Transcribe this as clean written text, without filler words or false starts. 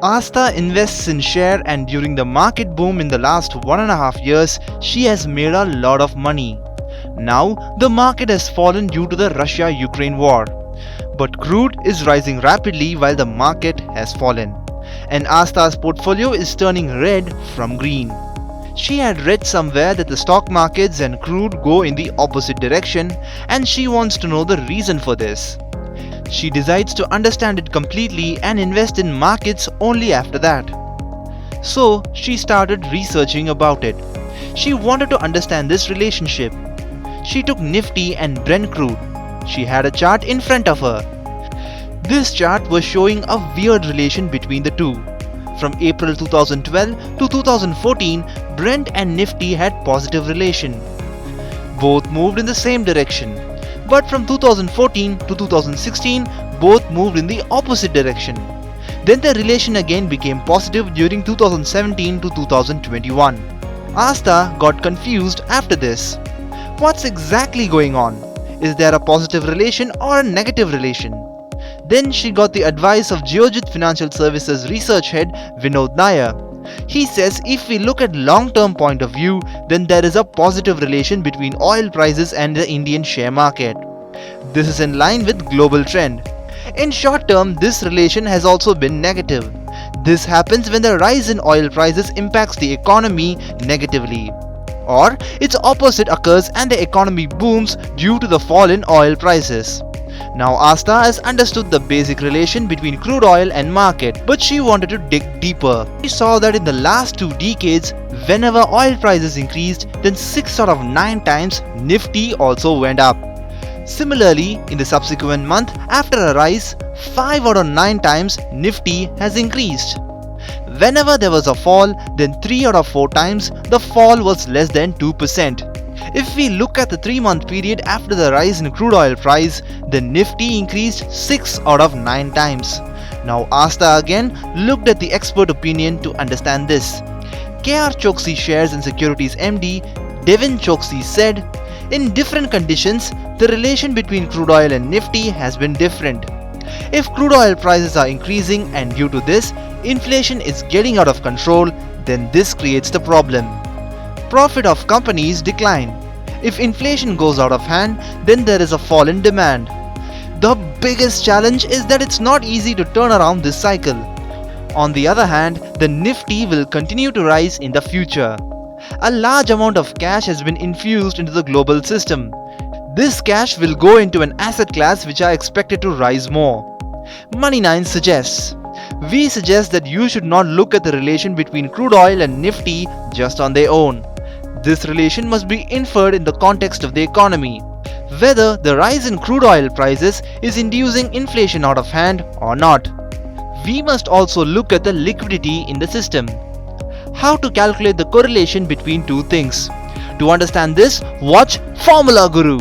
Asta invests in share, and during the market boom in the last 1.5 years, she has made a lot of money. Now, the market has fallen due to the Russia-Ukraine war. But crude is rising rapidly while the market has fallen. And Asta's portfolio is turning red from green. She had read somewhere that the stock markets and crude go in the opposite direction, and she wants to know the reason for this. She decides to understand it completely and invest in markets only after that. So she started researching about it. She wanted to understand this relationship. She took Nifty and Brent crude. She had a chart in front of her. This chart was showing a weird relation between the two. From April 2012 to 2014, Brent and Nifty had positive relation. Both moved in the same direction. But from 2014 to 2016, both moved in the opposite direction. Then the relation again became positive during 2017 to 2021. Asta got confused after this. What's exactly going on? Is there a positive relation or a negative relation? Then she got the advice of Geojit Financial Services research head Vinod Nair. He says if we look at long-term point of view, then there is a positive relation between oil prices and the Indian share market. This is in line with global trend. In short term, this relation has also been negative. This happens when the rise in oil prices impacts the economy negatively. Or its opposite occurs and the economy booms due to the fall in oil prices. Now Asta has understood the basic relation between crude oil and market, but she wanted to dig deeper. She saw that in the last 2 decades, whenever oil prices increased, then 6 out of 9 times Nifty also went up. Similarly, in the subsequent month after a rise, 5 out of 9 times Nifty has increased. Whenever there was a fall, then 3 out of 4 times the fall was less than 2%. If we look at the 3-month period after the rise in crude oil price, the Nifty increased 6 out of 9 times. Now Asta again looked at the expert opinion to understand this. KR Choksi Shares and Securities MD Devin Choksi said, in different conditions, the relation between crude oil and Nifty has been different. If crude oil prices are increasing and due to this, inflation is getting out of control, then this creates the problem. Profit of companies decline. If inflation goes out of hand, then there is a fall in demand. The biggest challenge is that it's not easy to turn around this cycle. On the other hand, the Nifty will continue to rise in the future. A large amount of cash has been infused into the global system. This cash will go into an asset class which are expected to rise more. Money9 suggests. We suggest that you should not look at the relation between crude oil and Nifty just on their own. This relation must be inferred in the context of the economy. Whether the rise in crude oil prices is inducing inflation out of hand or not. We must also look at the liquidity in the system. How to calculate the correlation between two things. To understand this, watch Formula Guru.